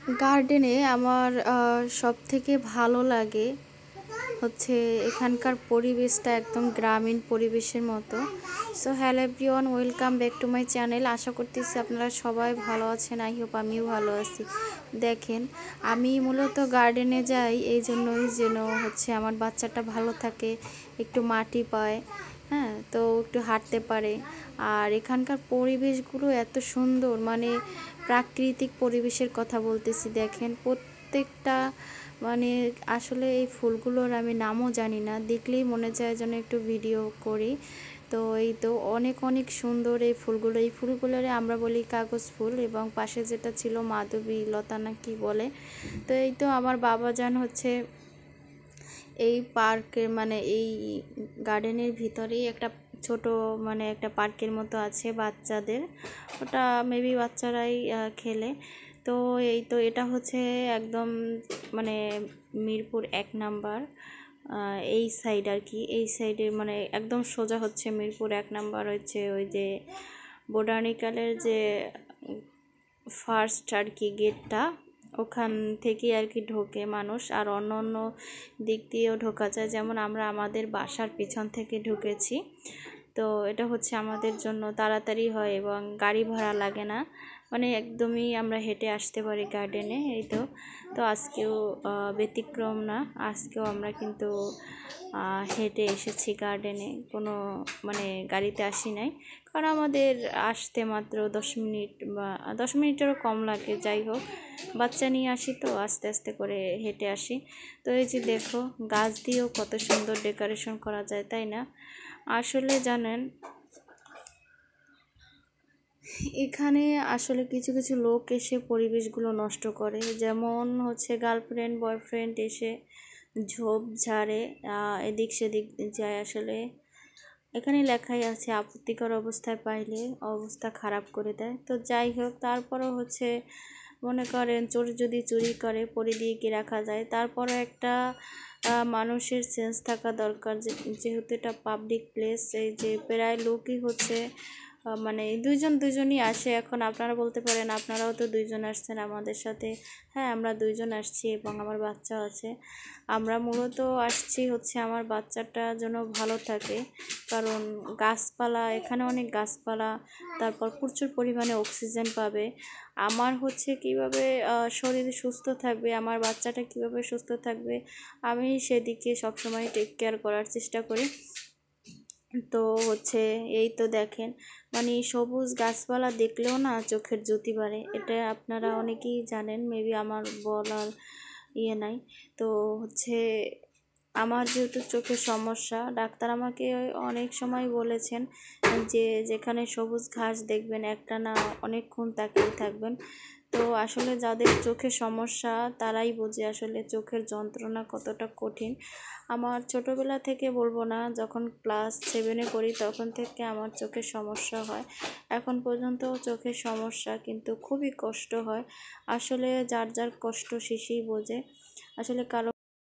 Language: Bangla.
গার্ডেনে আমার সবথেকে ভালো লাগে হচ্ছে এখানকার পরিবেশটা একদম গ্রামীণ পরিবেশের মতো। So hello everyone, welcome back to my channel. আশা করতেছি আপনারা সবাই ভালো আছেন। আই হোপ আমিও ভালো আছি। দেখেন, আমি মূলত গার্ডেনে যাই এই জন্যই যেন হচ্ছে আমার বাচ্চাটা ভালো থাকে, একটু মাটি পায়, হ্যাঁ, তো একটু হাঁটতে পারে। আর এখানকার পরিবেশগুলো এত সুন্দর, মানে প্রাকৃতিক পরিবেশের কথা বলতেছি। দেখেন প্রত্যেকটা, মানে আসলে এই ফুলগুলোর আমি নামও জানি না, দেখলেই মনে চায় যেন একটু ভিডিও করি। তো এই তো অনেক অনেক সুন্দর এই ফুলগুলো। এই ফুলগুলোরে আমরা বলি কাগজ ফুল, এবং পাশে যেটা ছিল মাধবী লতা না কি বলে। তো এই তো আমার বাবাজান হচ্ছে এই পার্কে, মানে এই গার্ডেনের ভিতরেই একটা ছোট, মানে একটা পার্কের মতো আছে বাচ্চাদের, ওটা মেবি বাচ্চারাই খেলে। তো এই তো এটা হচ্ছে একদম, মানে মিরপুর 1 নাম্বার, এই সাইড আর কি, এই সাইডে মানে একদম সোজা হচ্ছে মিরপুর 1 নাম্বার, হচ্ছে ওই যে বোটানিক্যালের যে ফার্স্ট আর কি গেটটা, ওখান থেকে আর কি ঢোকে মানুষ। আর অন্য অন্য দিক দিয়েও ঢোকা যায়, যেমন আমরা আমাদের বাসার পেছন থেকে ঢুকেছি। তো এটা হচ্ছে আমাদের জন্য তাড়াতাড়ি হয় এবং গাড়ি ভাড়া লাগে না, মানে একদমই আমরা হেঁটে আসতে পারি গার্ডেনে। এই তো তো আজকেও ব্যতিক্রম না, আজকেও আমরা কিন্তু হেঁটে এসেছি গার্ডেনে, কোনো মানে গাড়িতে আসি নাই, কারণ আমাদের আসতে মাত্র 10 মিনিট বা 10 মিনিটেরও কম লাগে। যাই হোক, বাচ্চা নিয়ে আসি তো আস্তে আস্তে করে হেঁটে আসি। তো এই যে দেখো, গাছ দিয়েও কত সুন্দর ডেকোরেশন করা যায়, তাই না? আসলে জানেন, এখানে আসলে কিছু কিছু লোক এসে পরিবেশগুলো নষ্ট করে, যেমন হচ্ছে গার্লফ্রেন্ড বয়ফ্রেন্ড এসে ঝোপ ঝাড়ে, এদিক সেদিক যায়। আসলে এখানে লেখাই আছে আপত্তিকর অবস্থায় পাইলে অবস্থা খারাপ করে দেয়। তো যাই হোক, তারপরও হচ্ছে মনে করেন চোর যদি চুরি করে পরি দিয়ে কি রাখা যায়, তারপরও একটা মানুষের সেন্স থাকা দরকার, যেহেতু এটা পাবলিক প্লেস। এই যে প্রায় লোকই হচ্ছে মানে দুজনই আসে। এখন আপনারা বলতে পারেন আপনারাও তো 2জন আসছেন আমাদের সাথে। হ্যাঁ, আমরা 2জন আসছি এবং আমার বাচ্চা আছে। আমরা মূলত আসছি হচ্ছে আমার বাচ্চাটা যেন ভালো থাকে, কারণ গাছপালা, এখানে অনেক গাছপালা, তারপর প্রচুর পরিমাণে অক্সিজেন পাবে। আমার হচ্ছে কিভাবে শরীর সুস্থ থাকবে, আমার বাচ্চাটা কিভাবে সুস্থ থাকবে, আমি সেদিকে সবসময় টেক কেয়ার করার চেষ্টা করি। তো হচ্ছে এই তো দেখেন, মানে সবুজ গাছপালা দেখলেও না চোখের জ্যোতি বাড়ে, এটা আপনারা অনেকেই জানেন, মেবি আমার বলার নাই। তো হচ্ছে আমার যেহেতু চোখের সমস্যা, ডাক্তার আমাকে অনেক সময় বলেছেন যে যেখানে সবুজ ঘাস দেখবেন একটা না অনেকক্ষণ তাকিয়ে থাকবেন। তো আসলে যাদের চোখের সমস্যা তারাই বোঝে আসলে চোখের যন্ত্রণা কতটা কঠিন। আমার ছোটোবেলা থেকে বলবো না, যখন ক্লাস 7-এ পড়ি তখন থেকে আমার চোখের সমস্যা হয়, এখন পর্যন্ত চোখের সমস্যা, কিন্তু খুবই কষ্ট হয়। আসলে যার যার কষ্ট শেষেই বোঝে। আসলে কারো